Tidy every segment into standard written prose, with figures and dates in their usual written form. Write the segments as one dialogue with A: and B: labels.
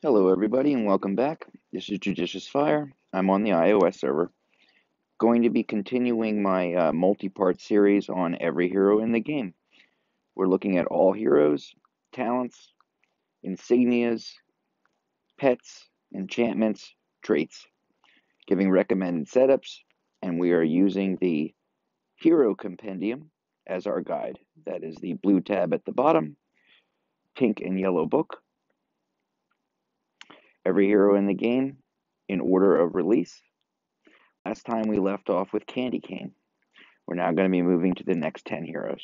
A: Hello, everybody, and welcome back. This is JudiciousFire. I'm on the iOS server. Going to be continuing my multi-part series on every hero in the game. We're looking at all heroes, talents, insignias, pets, enchantments, traits, giving recommended setups, and we are using the Hero Compendium as our guide. That is the blue tab at the bottom, pink and yellow book. Every hero in the game in order of release. Last time we left off with Candy Cane. We're now going to be moving to the next 10 heroes.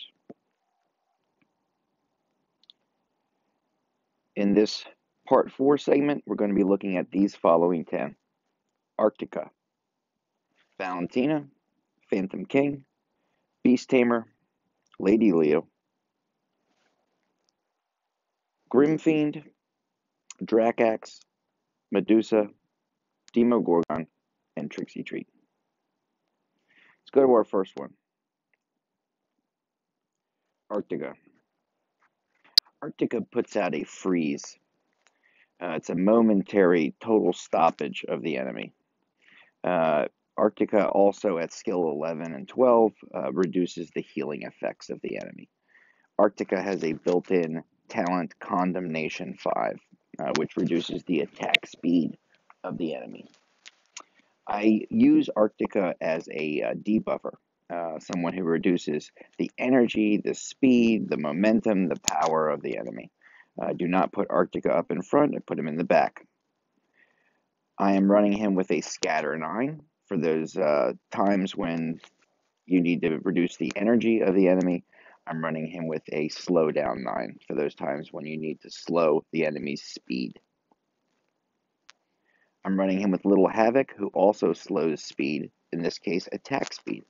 A: In this part 4 segment, we're going to be looking at these following 10. Arctica, Valentina, Phantom King, Beast Tamer, Lady Leo, Grimfiend, Dracax, Medusa, Demogorgon, and Trixie Treat. Let's go to our first one. Arctica. Arctica puts out a freeze. It's a momentary total stoppage of the enemy. Arctica also at skill 11 and 12 reduces the healing effects of the enemy. Arctica has a built-in talent Condemnation 5, which reduces the attack speed of the enemy. I use Arctica as a debuffer, someone who reduces the energy, the speed, the momentum, the power of the enemy. Do not put Arctica up in front, I put him in the back. I am running him with a Scatter 9 for those times when you need to reduce the energy of the enemy. I'm running him with a Slow Down 9 for those times when you need to slow the enemy's speed. I'm running him with Little Havoc, who also slows speed, in this case, attack speed.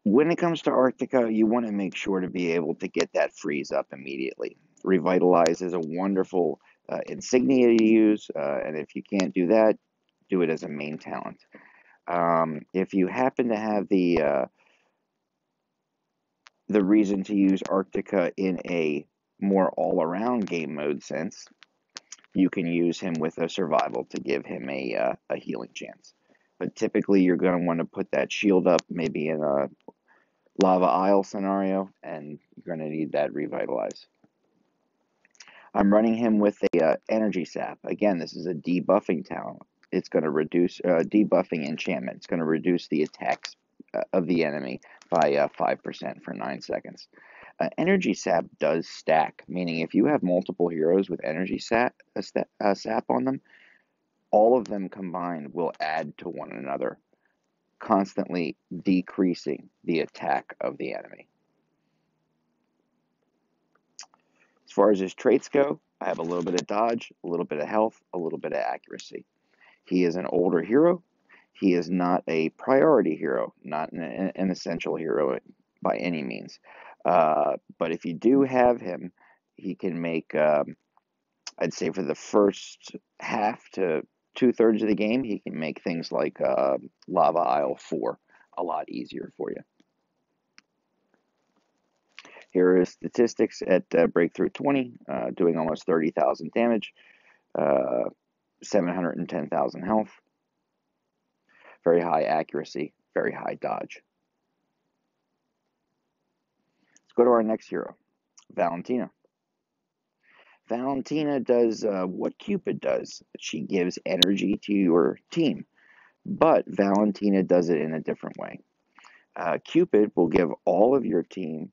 A: When it comes to Arctica, you want to make sure to be able to get that freeze up immediately. Revitalize is a wonderful insignia to use, and if you can't do that, do it as a main talent. If you happen to have the reason to use Arctica in a more all-around game mode sense, you can use him with a survival to give him a healing chance. But typically, you're going to want to put that shield up, maybe in a Lava Isle scenario, and you're going to need that revitalize. I'm running him with a energy sap. Again, this is a debuffing talent. It's going to reduce debuffing enchantment. It's going to reduce the attacks of the enemy by 5% for 9 seconds. Energy sap does stack, meaning if you have multiple heroes with energy sap on them, all of them combined will add to one another, constantly decreasing the attack of the enemy. As far as his traits go, I have a little bit of dodge, a little bit of health, a little bit of accuracy. He is an older hero. He is not a priority hero, not an essential hero by any means. But if you do have him, he can make, I'd say for the first half to 2/3 of the game, he can make things like Lava Isle 4 a lot easier for you. Here are his statistics at Breakthrough 20, doing almost 30,000 damage, 710,000 health, very high accuracy, very high dodge. Let's go to our next hero, Valentina. Valentina does what Cupid does. She gives energy to your team, but Valentina does it in a different way. Cupid will give all of your team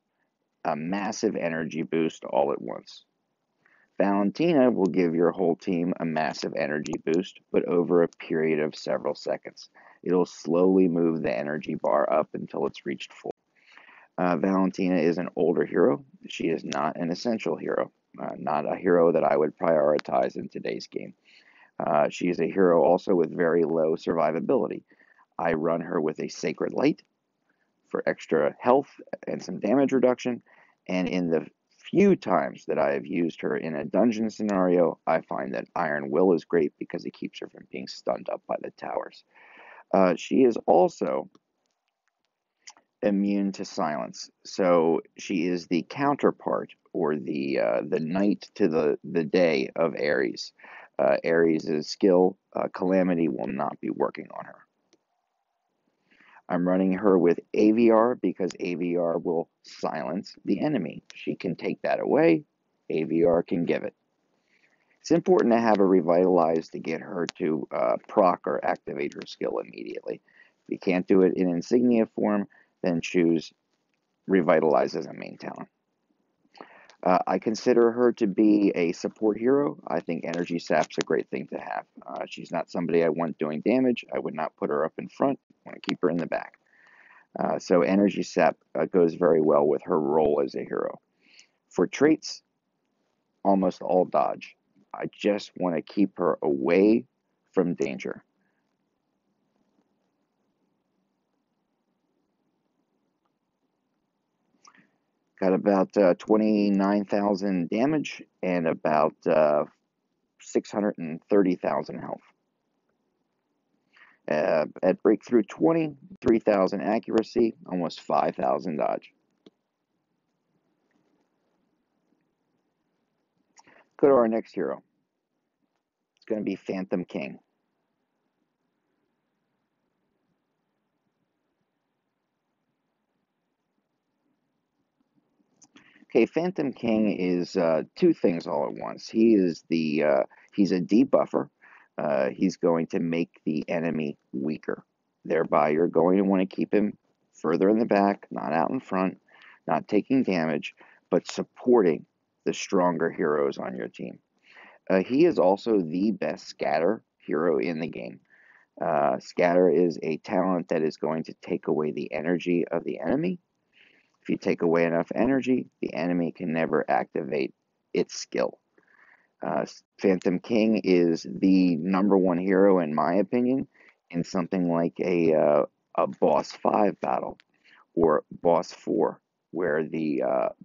A: a massive energy boost all at once. Valentina will give your whole team a massive energy boost, but over a period of several seconds. It'll slowly move the energy bar up until it's reached full. Valentina is an older hero. She is not an essential hero, not a hero that I would prioritize in today's game. She is a hero also with very low survivability. I run her with a Sacred Light for extra health and some damage reduction, and in the few times that I have used her in a dungeon scenario, I find that Iron Will is great because it keeps her from being stunned up by the towers. She is also immune to silence. So she is the counterpart or the night to the day of Ares. Ares' skill, Calamity, will not be working on her. I'm running her with AVR because AVR will silence the enemy. She can take that away. AVR can give it. It's important to have her revitalized to get her to proc or activate her skill immediately. If you can't do it in Insignia form, then choose Revitalize as a main talent. I consider her to be a support hero. I think Energy Sap's a great thing to have. She's not somebody I want doing damage. I would not put her up in front. I want to keep her in the back. So Energy Sap goes very well with her role as a hero. For traits, almost all dodge. I just want to keep her away from danger. Got about 29,000 damage and about 630,000 health. At breakthrough 20, 3,000 accuracy, almost 5,000 dodge. Go to our next hero. It's going to be Phantom King. Okay, Phantom King is two things all at once. He's a debuffer. He's going to make the enemy weaker. Thereby, you're going to want to keep him further in the back, not out in front, not taking damage, but supporting the stronger heroes on your team. He is also the best scatter hero in the game. Scatter is a talent that is going to take away the energy of the enemy. If you take away enough energy, the enemy can never activate its skill. Phantom King is the #1 hero, in my opinion, in something like a boss 5 battle or boss 4, where the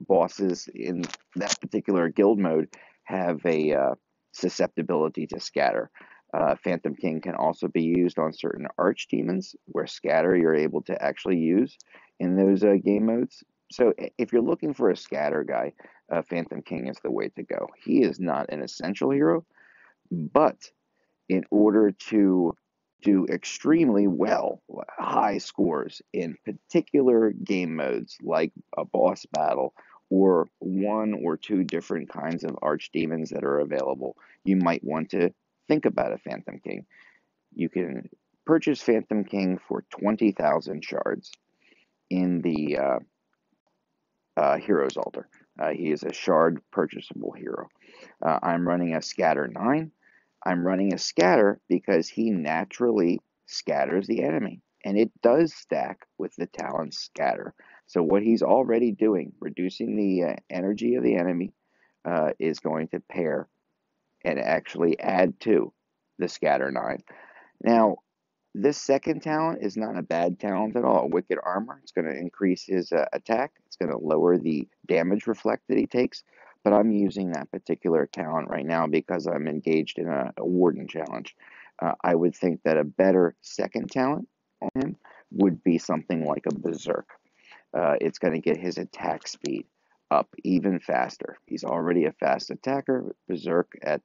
A: bosses in that particular guild mode have a susceptibility to scatter. Phantom King can also be used on certain archdemons, where scatter you're able to actually use in those game modes. So if you're looking for a scatter guy, Phantom King is the way to go. He is not an essential hero, but in order to do extremely well, high scores in particular game modes like a boss battle or 1 or 2 different kinds of archdemons that are available, you might want to think about a Phantom King. You can purchase Phantom King for 20,000 shards in the Hero's Altar. He is a shard purchasable hero. I'm running a Scatter 9. I'm running a Scatter because he naturally scatters the enemy, and it does stack with the talent Scatter. So what he's already doing, reducing the energy of the enemy, is going to pair and actually add to the Scatter 9. Now, this second talent is not a bad talent at all. Wicked Armor, it's going to increase his attack. It's going to lower the damage reflect that he takes. But I'm using that particular talent right now because I'm engaged in a Warden challenge. I would think that a better second talent on him would be something like a Berserk. It's going to get his attack speed up even faster. He's already a fast attacker. Berserk at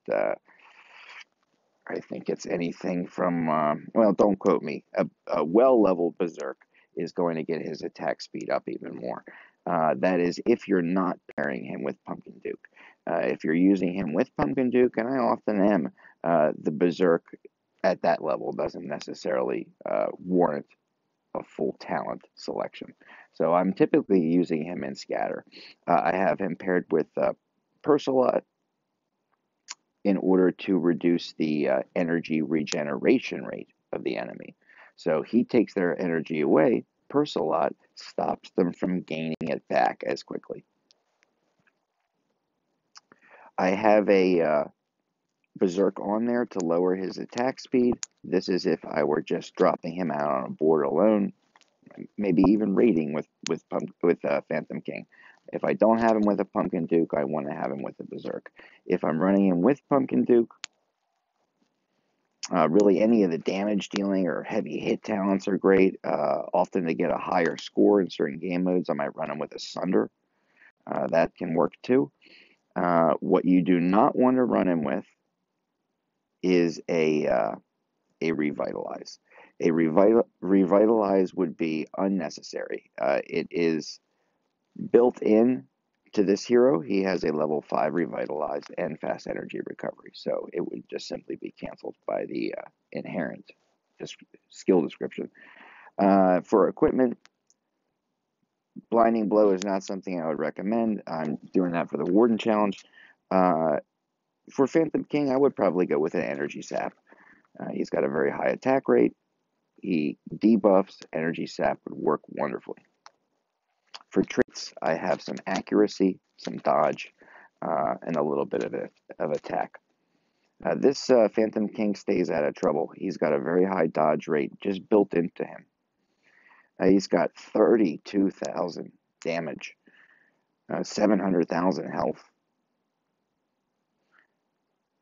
A: I think it's anything from, well, don't quote me. A well-leveled Berserk is going to get his attack speed up even more. That is if you're not pairing him with Pumpkin Duke. If you're using him with Pumpkin Duke, and I often am, the Berserk at that level doesn't necessarily warrant a full talent selection. So I'm typically using him in Scatter. I have him paired with Persolot, in order to reduce the energy regeneration rate of the enemy. So he takes their energy away. Persolot stops them from gaining it back as quickly. I have a Berserk on there to lower his attack speed. This is if I were just dropping him out on a board alone, maybe even raiding with Phantom King. If I don't have him with a Pumpkin Duke, I want to have him with a Berserk. If I'm running him with Pumpkin Duke, Really, any of the damage dealing or heavy hit talents are great. Often they get a higher score in certain game modes. I might run them with a Sunder. That can work too. What you do not want to run him with is a Revitalize. Revitalize would be unnecessary. It is built in to this hero. He has a level 5 Revitalize and fast energy recovery, so it would just simply be canceled by the inherent skill description. For equipment, Blinding Blow is not something I would recommend. I'm doing that for the Warden Challenge. For Phantom King, I would probably go with an Energy Sap. He's got a very high attack rate. He debuffs. Energy Sap would work wonderfully. For traits, I have some accuracy, some dodge, and a little bit of attack. This Phantom King stays out of trouble. He's got a very high dodge rate just built into him. He's got 32,000 damage, 700,000 health,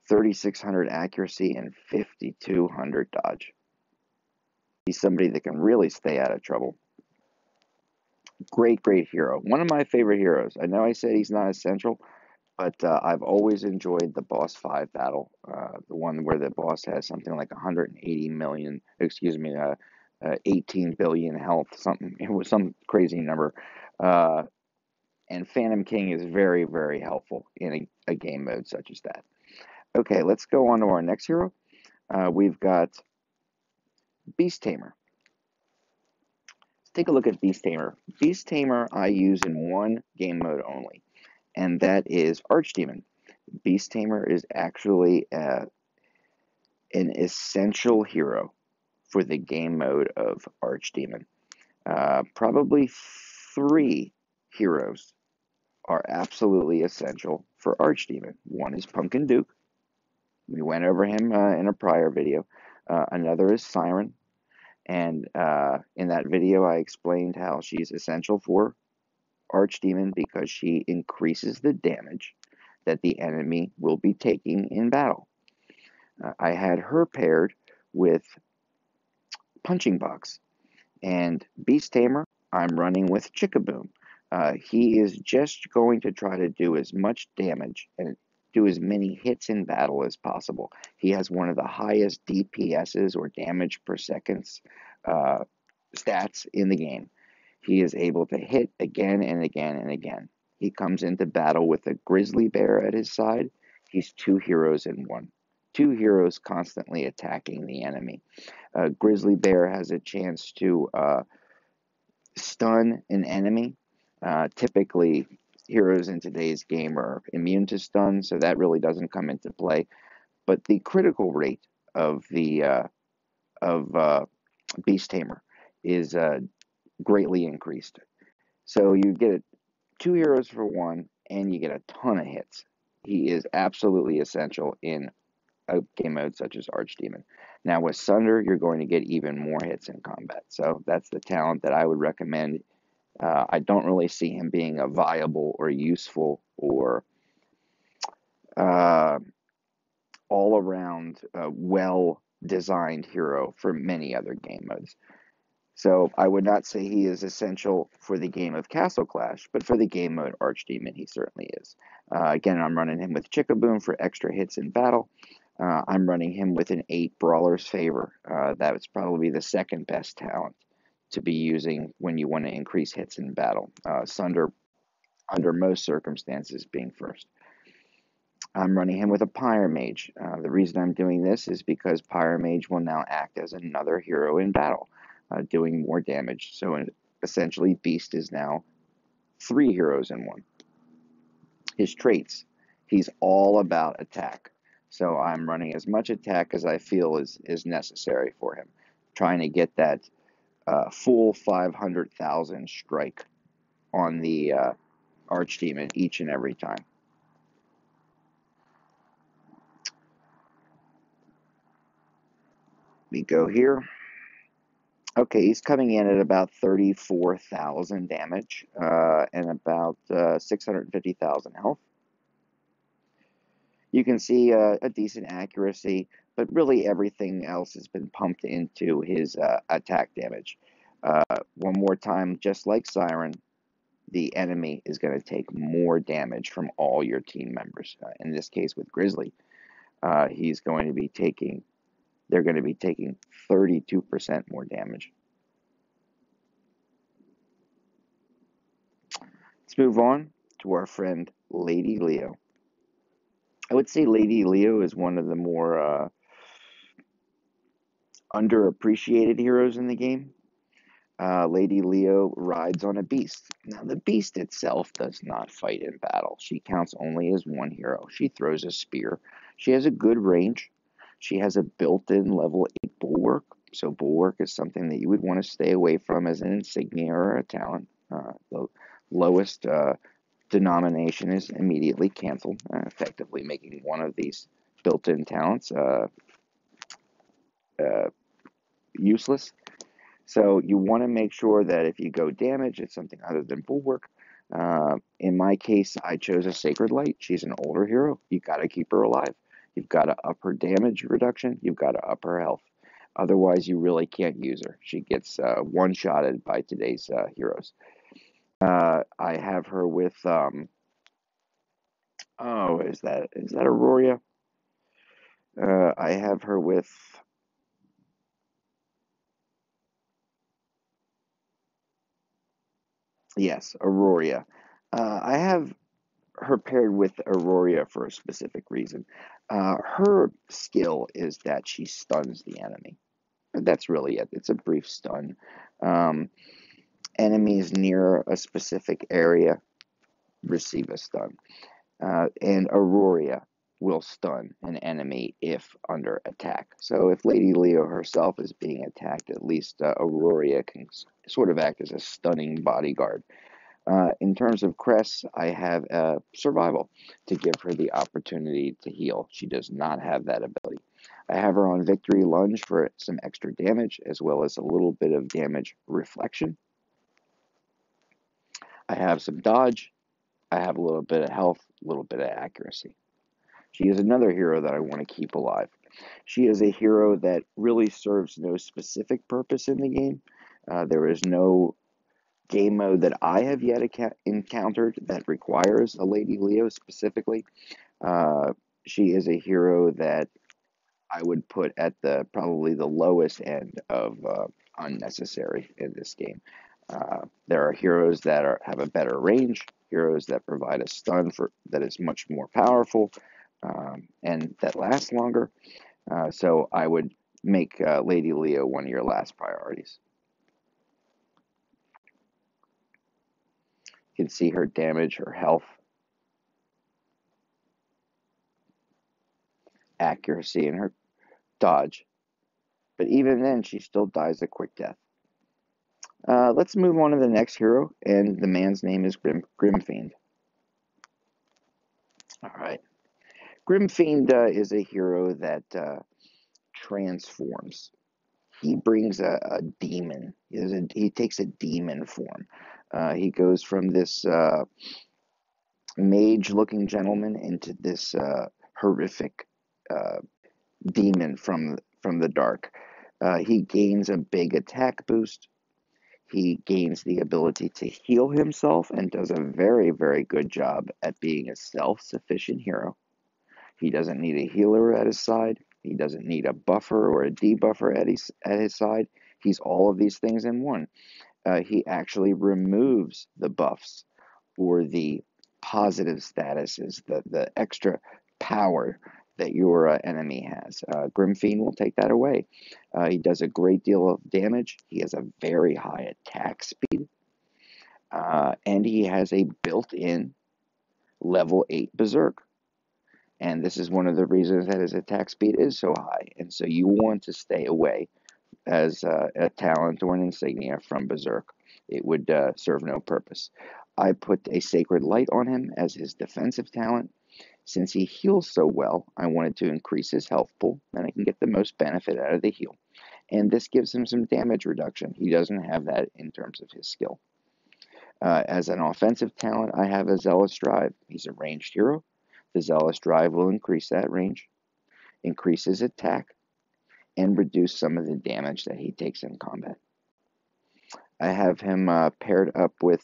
A: 3,600 accuracy, and 5,200 dodge. He's somebody that can really stay out of trouble. Great hero. One of my favorite heroes. I know I said he's not essential, but I've always enjoyed the boss 5 battle, the one where the boss has something like 180 million, 18 billion health, something. It was some crazy number. And Phantom King is very helpful in a game mode such as that. Okay, let's go on to our next hero. We've got Beast Tamer. Let's take a look at Beast Tamer. Beast Tamer I use in one game mode only, and that is Archdemon. Beast Tamer is actually an essential hero for the game mode of Archdemon. Probably 3 heroes are absolutely essential for Archdemon. One is Pumpkin Duke. We went over him in a prior video. Another is Siren. And in that video, I explained how she's essential for Archdemon because she increases the damage that the enemy will be taking in battle. I had her paired with Punching Box. And Beast Tamer, I'm running with Chickaboom. He is just going to try to do as much damage and do as many hits in battle as possible. He has one of the highest DPSs, or damage per seconds, stats in the game. He is able to hit again and again and again. He comes into battle with a grizzly bear at his side. He's 2 heroes in one. 2 heroes constantly attacking the enemy. Grizzly bear has a chance to stun an enemy. Typically, heroes in today's game are immune to stun, so that really doesn't come into play. But the critical rate of the Beast Tamer is greatly increased. So you get 2 heroes for 1, and you get a ton of hits. He is absolutely essential in a game mode such as Archdemon. Now with Sunder, you're going to get even more hits in combat. So that's the talent that I would recommend. I don't really see him being a viable or useful or all-around well-designed hero for many other game modes. So I would not say he is essential for the game of Castle Clash, but for the game mode Archdemon, he certainly is. Again, I'm running him with Chickaboom for extra hits in battle. I'm running him with an 8 Brawler's Favor. That was probably the second best talent to be using when you want to increase hits in battle. Sunder, under most circumstances, being first. I'm running him with a Pyromage. The reason I'm doing this is because Pyromage will now act as another hero in battle, doing more damage. So essentially, Beast is now 3 heroes in one. His traits, he's all about attack. So I'm running as much attack as I feel is necessary for him, trying to get that full 500,000 strike on the Archdemon each and every time. We go here. Okay, he's coming in at about 34,000 damage and about 650,000 health. You can see a decent accuracy. but really everything else has been pumped into his attack damage. One more time, just like Siren, the enemy is going to take more damage from all your team members. In this case, with Grizzly, he's going to be taking. They're going to be taking 32% more damage. Let's move on to our friend Lady Leo. I would say Lady Leo is one of the more underappreciated heroes in the game. Lady Leo rides on a beast. Now, the beast itself does not fight in battle. She counts only as one hero. She throws a spear. She has a good range. She has a built-in level 8 bulwark. So bulwark is something that you would want to stay away from as an insignia or a talent. The lowest denomination is immediately canceled, effectively making one of these built-in talents useless. So you want to make sure that if you go damage, it's something other than bulwark. In my case, I chose a Sacred Light. She's an older hero. You've got to keep her alive. You've got to up her damage reduction. You've got to up her health. Otherwise, you really can't use her. She gets one-shotted by today's heroes. I have her with, is that Aurora? I have her with, yes, Aurora. I have her paired with Aurora for a specific reason. Her skill is that she stuns the enemy. That's really it. It's a brief stun. Enemies near a specific area receive a stun. And Aurora will stun an enemy if under attack. So if Lady Leo herself is being attacked, at least Aurora can sort of act as a stunning bodyguard. In terms of Cress, I have Survival to give her the opportunity to heal. She does not have that ability. I have her on Victory Lunge for some extra damage, as well as a little bit of damage reflection. I have some Dodge. I have a little bit of health, a little bit of accuracy. She is another hero that I want to keep alive. She is a hero that really serves no specific purpose in the game. There is no game mode that I have yet encountered that requires a Lady Leo specifically. She is a hero that I would put at probably the lowest end of unnecessary in this game. There are heroes that have a better range, heroes that provide a stun that is much more powerful, and that lasts longer. So I would make Lady Leo one of your last priorities. You can see her damage, her health, accuracy, and her dodge. But even then, she still dies a quick death. Let's move on to the next hero, and the man's name is Grimfiend. All right. Grimfiend is a hero that transforms. He brings a demon. He takes a demon form. He goes from this mage-looking gentleman into this horrific demon from the dark. He gains a big attack boost. He gains the ability to heal himself and does a very, very good job at being a self-sufficient hero. He doesn't need a healer at his side. He doesn't need a buffer or a debuffer at his side. He's all of these things in one. He actually removes the buffs or the positive statuses, the extra power that your enemy has. Grimfiend will take that away. He does a great deal of damage. He has a very high attack speed. And he has a built-in level 8 Berserk. And this is one of the reasons that his attack speed is so high. And so you want to stay away as a talent or an insignia from Berserk. It would serve no purpose. I put a Sacred Light on him as his defensive talent. Since he heals so well, I wanted to increase his health pool, and I can get the most benefit out of the heal. And this gives him some damage reduction. He doesn't have that in terms of his skill. As an offensive talent, I have a Zealous Drive. He's a ranged hero. The Zealous Drive will increase that range. increase his attack, and reduce some of the damage that he takes in combat. I have him paired up with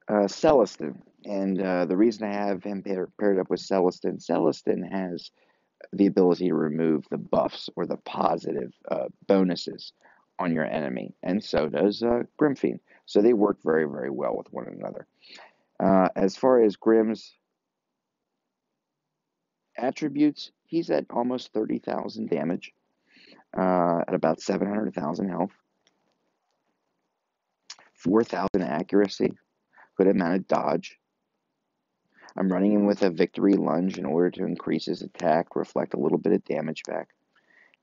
A: Celestin. And the reason I have him paired up with Celestin has the ability to remove the buffs or the positive bonuses on your enemy, and so does Grimfiend. So they work very, very well with one another. As far as Grim's attributes, he's at almost 30,000 damage, at about 700,000 health, 4,000 accuracy, good amount of dodge. I'm running him with a victory lunge in order to increase his attack, reflect a little bit of damage back.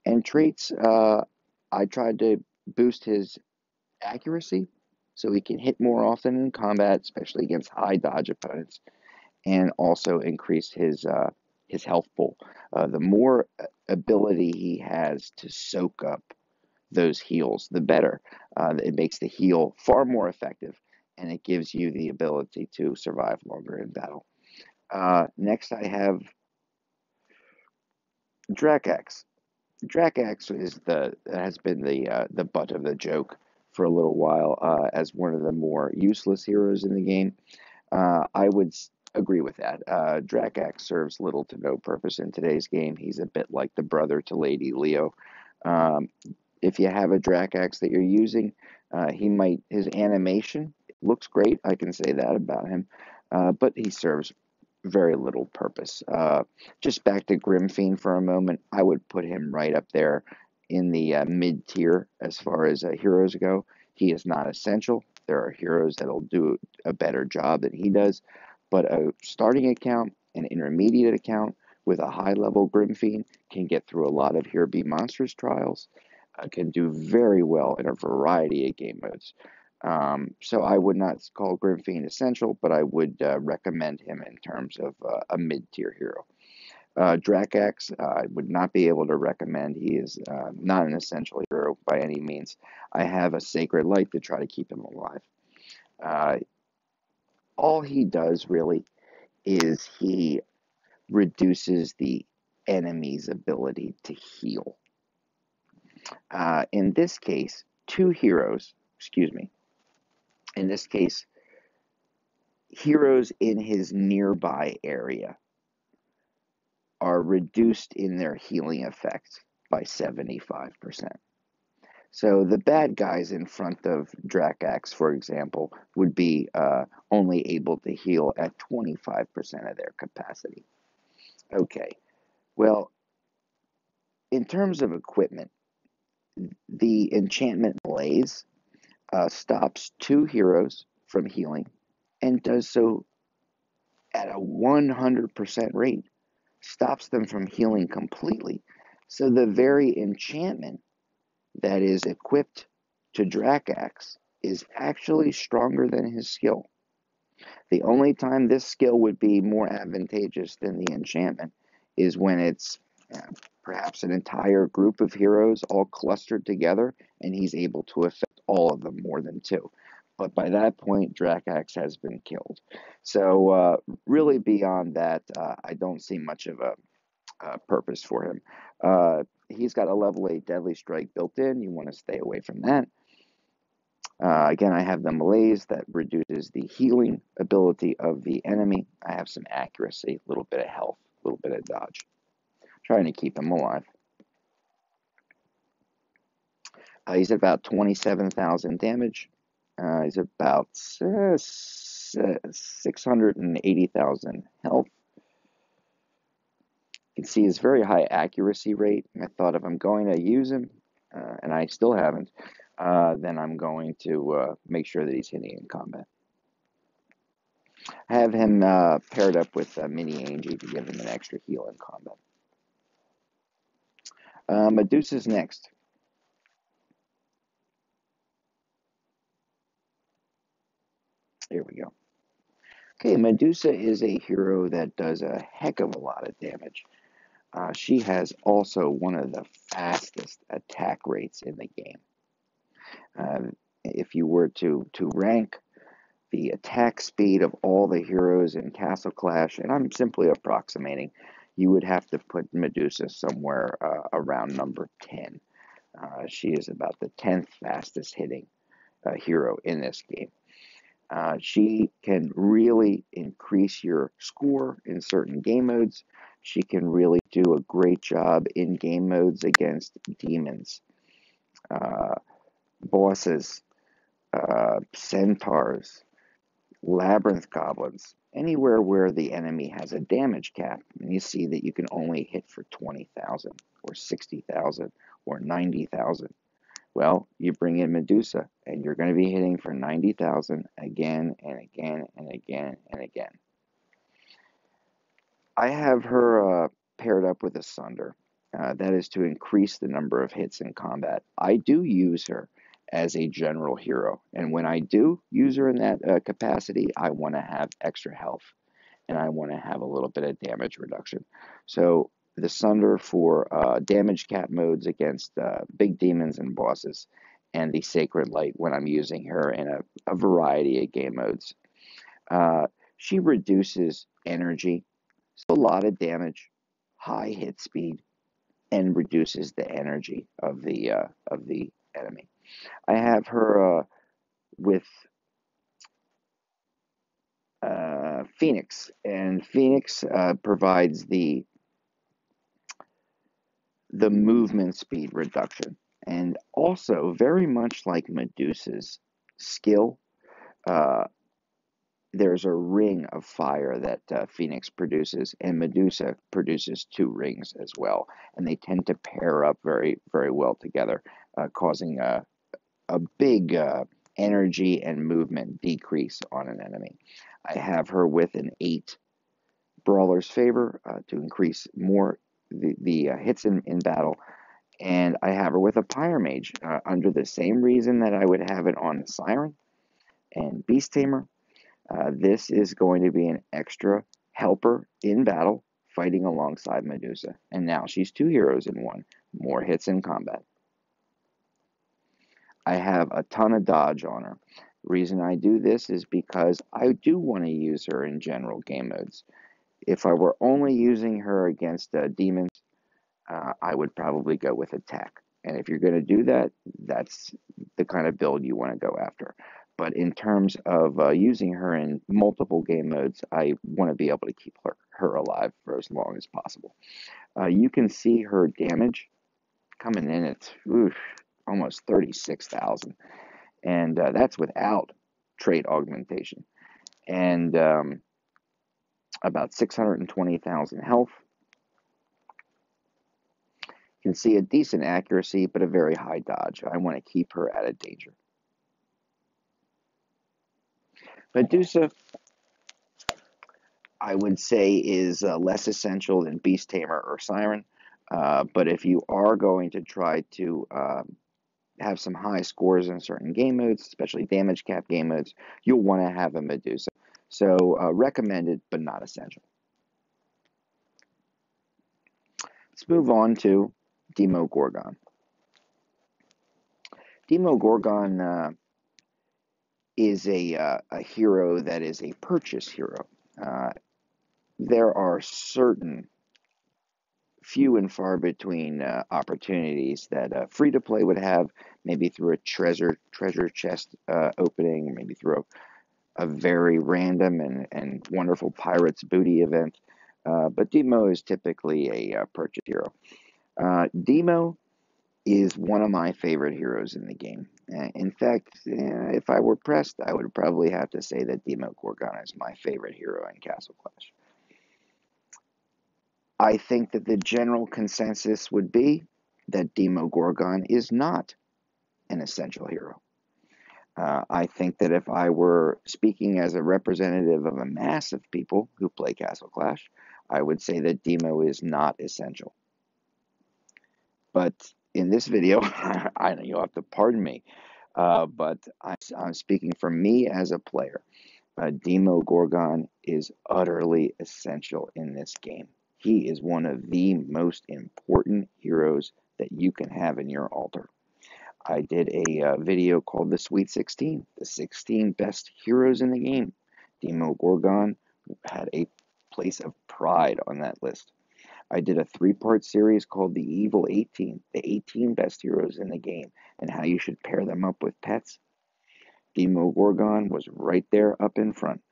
A: And traits, I tried to boost his accuracy so he can hit more often in combat, especially against high dodge opponents, and also increase his health pool. The more ability he has to soak up those heals, the better. It makes the heal far more effective, and it gives you the ability to survive longer in battle. Next, I have Dracax. Dracax has been the butt of the joke for a little while as one of the more useless heroes in the game. I would agree with that. Dracax serves little to no purpose in today's game. He's a bit like the brother to Lady Leo. If you have a Dracax that you're using, his animation looks great. I can say that about him, but he serves very little purpose. Just back to Grimfiend for a moment, I would put him right up there in the mid-tier as far as heroes go. He is not essential. There are heroes that'll do a better job than he does, but a starting account, an intermediate account with a high-level Grimfiend can get through a lot of Here Be Monsters trials, can do very well in a variety of game modes. So I would not call Grimfiend essential, but I would recommend him in terms of a mid-tier hero. Dracax, I would not be able to recommend. He is not an essential hero by any means. I have a Sacred Light to try to keep him alive. All he does really is he reduces the enemy's ability to heal. In this case, in this case, heroes in his nearby area are reduced in their healing effects by 75%. So the bad guys in front of Dracax, for example, would be only able to heal at 25% of their capacity. Okay, well, in terms of equipment, the enchantment Malaise stops 2 heroes from healing and does so at a 100% rate, stops them from healing completely. So the very enchantment that is equipped to Dracax is actually stronger than his skill. The only time this skill would be more advantageous than the enchantment is when it's perhaps an entire group of heroes all clustered together and he's able to affect all of them more than 2. But by that point, Dracax has been killed. So really beyond that, I don't see much of a purpose for him. He's got a level 8 Deadly Strike built in. You want to stay away from that. Again, I have the Malaise that reduces the healing ability of the enemy. I have some accuracy, a little bit of health, a little bit of dodge. Trying to keep him alive. He's at about 27,000 damage. He's about 680,000 health. You can see his very high accuracy rate. I thought if I'm going to use him, and I still haven't, then I'm going to make sure that he's hitting in combat. I have him paired up with Mini Angie to give him an extra heal in combat. Medusa's next. Here we go. Okay, Medusa is a hero that does a heck of a lot of damage. She has also one of the fastest attack rates in the game. If you were to rank the attack speed of all the heroes in Castle Clash, and I'm simply approximating, you would have to put Medusa somewhere around number 10. She is about the 10th fastest hitting hero in this game. She can really increase your score in certain game modes. She can really do a great job in game modes against demons, bosses, centaurs, labyrinth goblins, anywhere where the enemy has a damage cap. And you see that you can only hit for 20,000 or 60,000 or 90,000. Well, you bring in Medusa, and you're going to be hitting for 90,000 again and again and again and again. I have her paired up with a Sunder. That is to increase the number of hits in combat. I do use her as a general hero, and when I do use her in that capacity, I want to have extra health, and I want to have a little bit of damage reduction. So the Sunder for damage cap modes against big demons and bosses, and the Sacred Light when I'm using her in a variety of game modes. She reduces energy, so a lot of damage, high hit speed, and reduces the energy of the enemy. I have her with Phoenix, and Phoenix provides the movement speed reduction, and also very much like Medusa's skill, there's a ring of fire that Phoenix produces, and Medusa produces 2 rings as well, and they tend to pair up very, very well together, causing a big energy and movement decrease on an enemy. I have her with an 8 Brawler's Favor to increase more the hits in battle, and I have her with a Pyromage under the same reason that I would have it on the Siren and Beast Tamer. This is going to be an extra helper in battle, fighting alongside Medusa. And now she's 2 heroes in one, more hits in combat. I have a ton of dodge on her. The reason I do this is because I do want to use her in general game modes. If I were only using her against demons, I would probably go with attack. And if you're going to do that, that's the kind of build you want to go after. But in terms of using her in multiple game modes, I want to be able to keep her alive for as long as possible. You can see her damage coming in at almost 36,000. And that's without trait augmentation. And about 620,000 health. You can see a decent accuracy, but a very high dodge. I want to keep her out of danger. Medusa, I would say, is less essential than Beast Tamer or Siren. But if you are going to try to have some high scores in certain game modes, especially damage cap game modes, you'll want to have a Medusa. So recommended, but not essential. Let's move on to Demogorgon. Demogorgon is a hero that is a purchase hero. There are certain few and far between opportunities that free-to-play would have, maybe through a treasure chest opening, maybe through a very random and wonderful Pirate's Booty event. But Demo is typically a purchase hero. Demo is one of my favorite heroes in the game. In fact, if I were pressed, I would probably have to say that Demogorgon is my favorite hero in Castle Clash. I think that the general consensus would be that Demogorgon is not an essential hero. I think that if I were speaking as a representative of a mass of people who play Castle Clash, I would say that Demo is not essential. But in this video, I know you'll have to pardon me, but I'm speaking for me as a player. Demogorgon is utterly essential in this game. He is one of the most important heroes that you can have in your altar. I did a video called The Sweet 16, the 16 best heroes in the game. Demogorgon had a place of pride on that list. I did a 3-part series called The Evil 18, the 18 best heroes in the game, and how you should pair them up with pets. Demogorgon was right there up in front,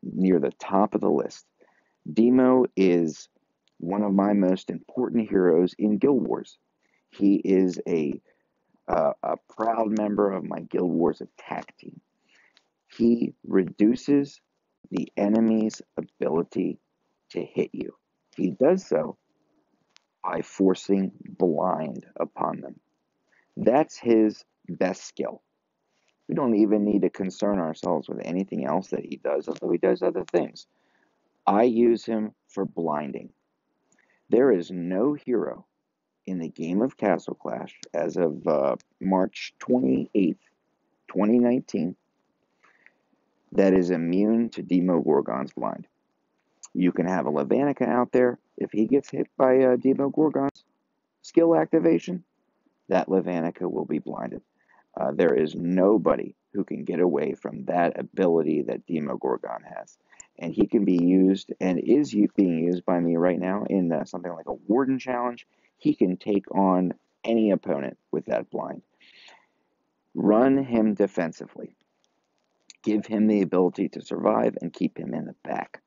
A: near the top of the list. Demo is one of my most important heroes in Guild Wars. He is a proud member of my Guild Wars attack team. He reduces the enemy's ability to hit you. He does so by forcing blind upon them. That's his best skill. We don't even need to concern ourselves with anything else that he does, although he does other things. I use him for blinding. There is no hero in the game of Castle Clash as of March 28th, 2019, that is immune to Demogorgon's blind. You can have a Valentina out there. If he gets hit by Demogorgon's skill activation, that Valentina will be blinded. There is nobody who can get away from that ability that Demogorgon has. And he can be used, and is being used by me right now in something like a Warden challenge. He can take on any opponent with that blind. Run him defensively. Give him the ability to survive and keep him in the back.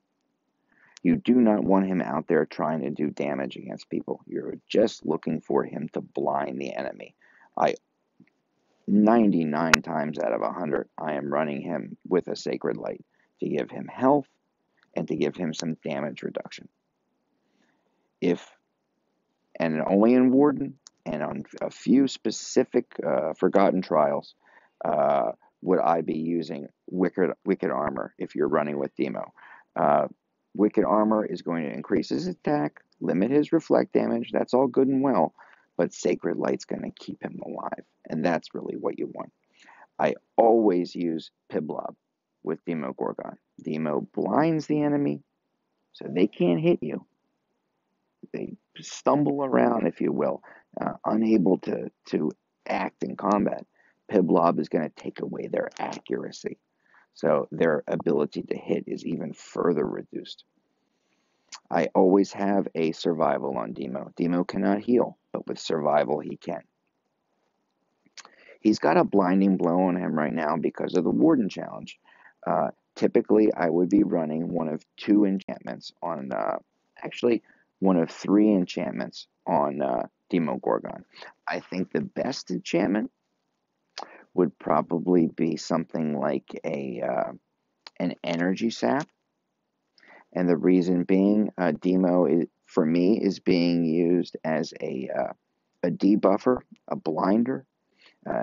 A: You do not want him out there trying to do damage against people. You're just looking for him to blind the enemy. 99 times out of 100, I am running him with a Sacred Light to give him health and to give him some damage reduction. And only in Warden and on a few specific Forgotten Trials would I be using Wicked Armor if you're running with Demo. Wicked Armor is going to increase his attack, limit his reflect damage. That's all good and well, but Sacred Light's going to keep him alive, and that's really what you want. I always use Piblob with Demogorgon. Demo blinds the enemy, so they can't hit you. They stumble around, if you will, unable to act in combat. Piblob is going to take away their accuracy, so their ability to hit is even further reduced. I always have a survival on Demo. Demo cannot heal, but with survival he can. He's got a blinding blow on him right now because of the Warden challenge. Typically, I would be running one of 2 enchantments on, actually one of 3 enchantments on Demogorgon. I think the best enchantment would probably be something like an energy sap. And the reason being, Demo, for me, is being used as a debuffer, a blinder.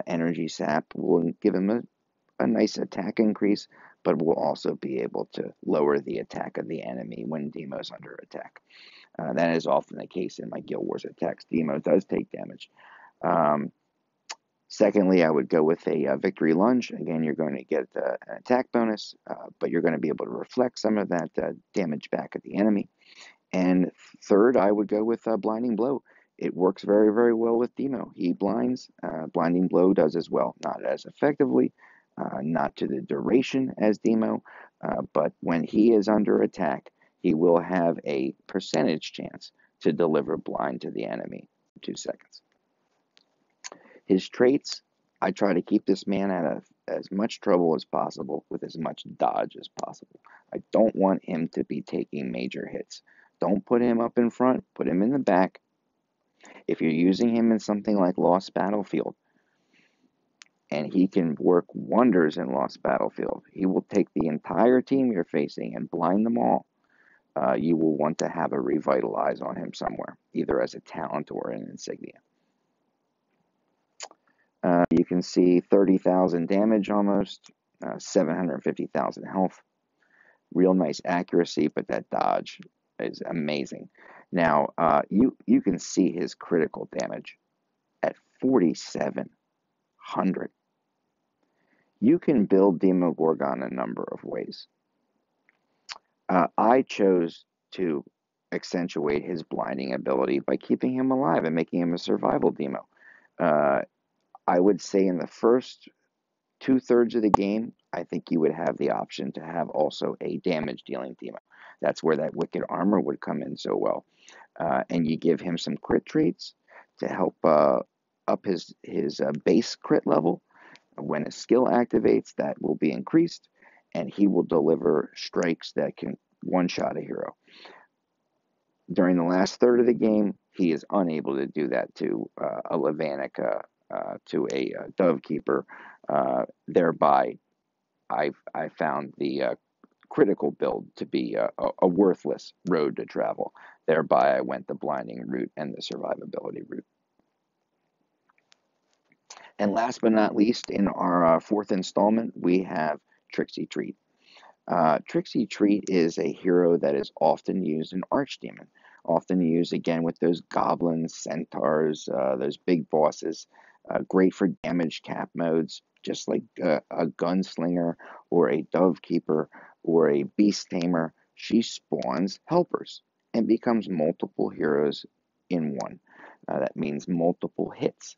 A: Energy sap will give him a nice attack increase, but will also be able to lower the attack of the enemy when Demo's under attack. That is often the case in my Guild Wars attacks. Demo does take damage. Secondly, I would go with a Victory Lunge. Again, you're going to get an attack bonus, but you're going to be able to reflect some of that damage back at the enemy. And third, I would go with Blinding Blow. It works very, very well with Demo. He blinds. Blinding Blow does as well. Not as effectively, not to the duration as Demo, but when he is under attack, he will have a percentage chance to deliver blind to the enemy in 2 seconds. His traits, I try to keep this man out of as much trouble as possible with as much dodge as possible. I don't want him to be taking major hits. Don't put him up in front. Put him in the back. If you're using him in something like Lost Battlefield, and he can work wonders in Lost Battlefield, he will take the entire team you're facing and blind them all. You will want to have a Revitalize on him somewhere, either as a talent or an insignia. You can see 30,000 damage almost, 750,000 health. Real nice accuracy, but that dodge is amazing. Now, you can see his critical damage at 4,700. You can build Demogorgon a number of ways. I chose to accentuate his blinding ability by keeping him alive and making him a survival Demo. I would say in the first 2/3 of the game, I think you would have the option to have also a damage dealing Demo. That's where that Wicked Armor would come in so well. And you give him some crit traits to help up his base crit level. When a skill activates, that will be increased, and he will deliver strikes that can one-shot a hero. During the last third of the game, he is unable to do that to a Levanica, to a Dove Keeper. Thereby, I found the critical build to be a worthless road to travel. Thereby, I went the blinding route and the survivability route. And last but not least, in our fourth installment, we have Trixie Treat. Trixie Treat is a hero that is often used in Archdemon, often used again with those goblins, centaurs, those big bosses. Great for damage cap modes, just like a gunslinger or a dove keeper or a beast tamer. She spawns helpers and becomes multiple heroes in one. That means multiple hits.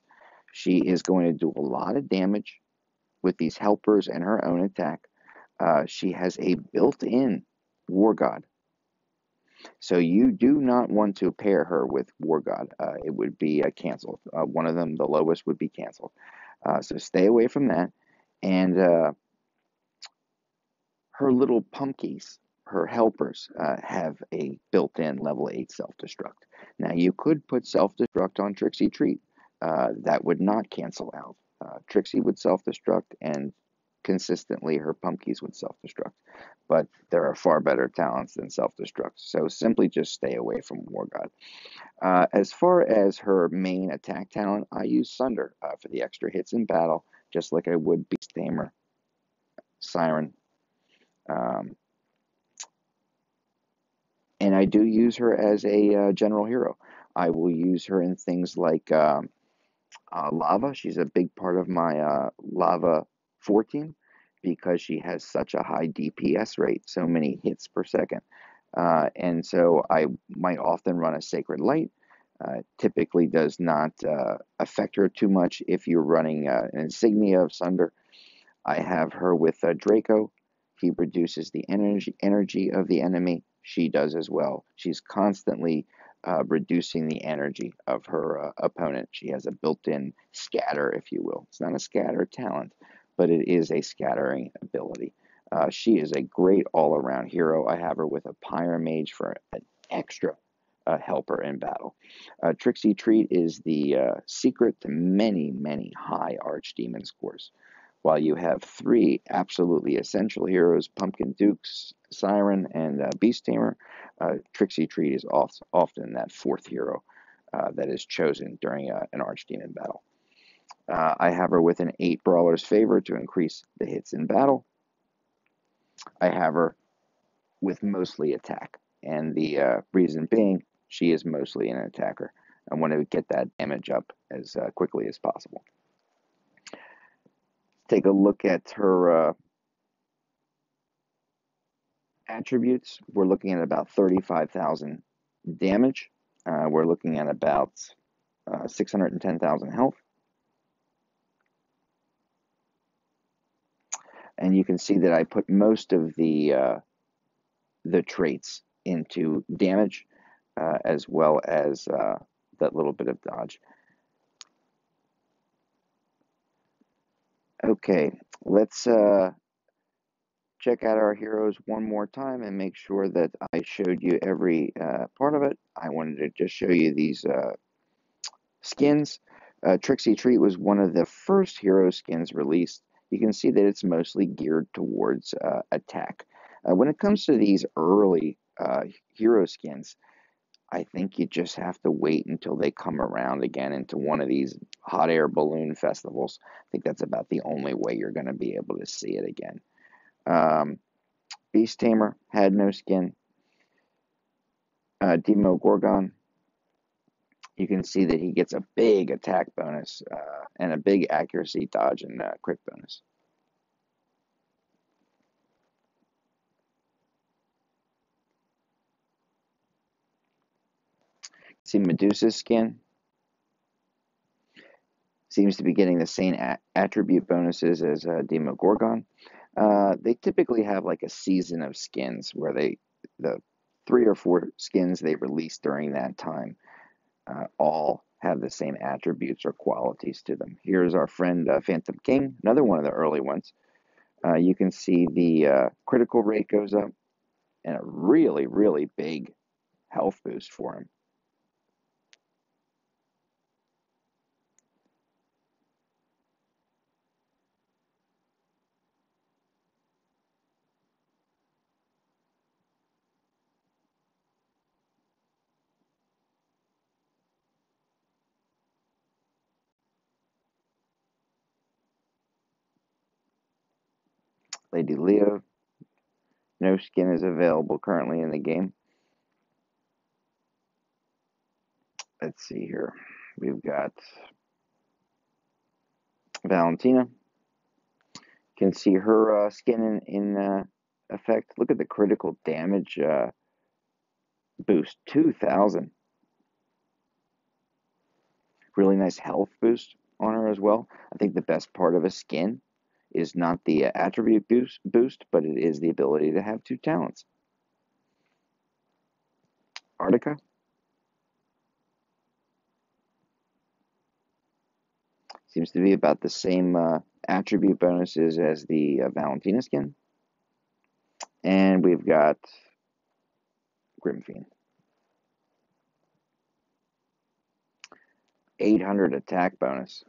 A: She is going to do a lot of damage with these helpers and her own attack. She has a built-in War God. So you do not want to pair her with War God. It would be canceled. One of them, the lowest, would be canceled. So stay away from that. And her little pumpkies, her helpers, have a built-in level 8 self-destruct. Now you could put self-destruct on Trixie Treat. That would not cancel out. Trixie would self-destruct, and consistently her pumpkies would self-destruct. But there are far better talents than self-destruct, so simply just stay away from War God. As far as her main attack talent, I use Sunder for the extra hits in battle, just like I would Beast Tamer, Siren. And I do use her as a general hero. I will use her in things like Lava. She's a big part of my Lava 4 team because she has such a high DPS rate, so many hits per second. And so I might often run a Sacred Light. Typically does not affect her too much if you're running an Insignia of Sunder. I have her with Draco. He reduces the energy of the enemy. She does as well. She's constantly reducing the energy of her opponent. She has a built-in scatter, if you will. It's not a scatter talent, but it is a scattering ability. She is a great all-around hero. I have her with a Pyromage for an extra helper in battle. Trixie Treat is the secret to many, many high Archdemon scores. While you have 3 absolutely essential heroes, Pumpkin Dukes, Siren, and Beast Tamer, Trixie Treat is often that 4th hero that is chosen during an Archdemon battle. I have her with an 8 Brawler's Favor to increase the hits in battle. I have her with mostly attack, and the reason being, she is mostly an attacker. I want to get that damage up as quickly as possible. Take a look at her attributes. We're looking at about 35,000 damage. We're looking at about 610,000 health. And you can see that I put most of the traits into damage, as well as that little bit of dodge. Okay, let's check out our heroes one more time and make sure that I showed you every part of it. I wanted to just show you these skins. Trixie Treat was one of the first hero skins released. You can see that it's mostly geared towards attack. When it comes to these early hero skins, I think you just have to wait until they come around again into one of these hot air balloon festivals. I think that's about the only way you're going to be able to see it again. Beast Tamer had no skin. Demogorgon, you can see that he gets a big attack bonus and a big accuracy, dodge, and crit bonus. See Medusa's skin. seems to be getting the same attribute bonuses as Demogorgon. They typically have like a season of skins where the 3 or 4 skins they release during that time all have the same attributes or qualities to them. Here's our friend Phantom King, another one of the early ones. You can see the critical rate goes up and a really, really big health boost for him. Lady Leo, no skin is available currently in the game. Let's see here. We've got Valentina. Can see her skin in effect. Look at the critical damage boost, 2,000. Really nice health boost on her as well. I think the best part of a skin is not the attribute boost, but it is the ability to have 2 talents. Arctica. Seems to be about the same attribute bonuses as the Valentina skin. And we've got Grimfiend. 800 attack bonus.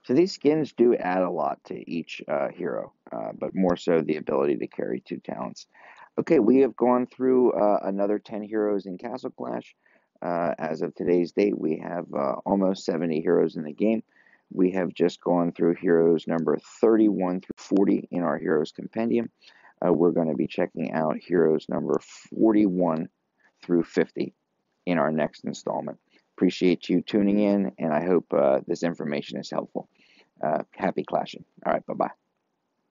A: So these skins do add a lot to each hero, but more so the ability to carry 2 talents. Okay, we have gone through another 10 heroes in Castle Clash. As of today's date, we have almost 70 heroes in the game. We have just gone through heroes number 31 through 40 in our Heroes Compendium. We're going to be checking out heroes number 41 through 50 in our next installment. Appreciate you tuning in, and I hope this information is helpful. Happy clashing. All right, bye-bye.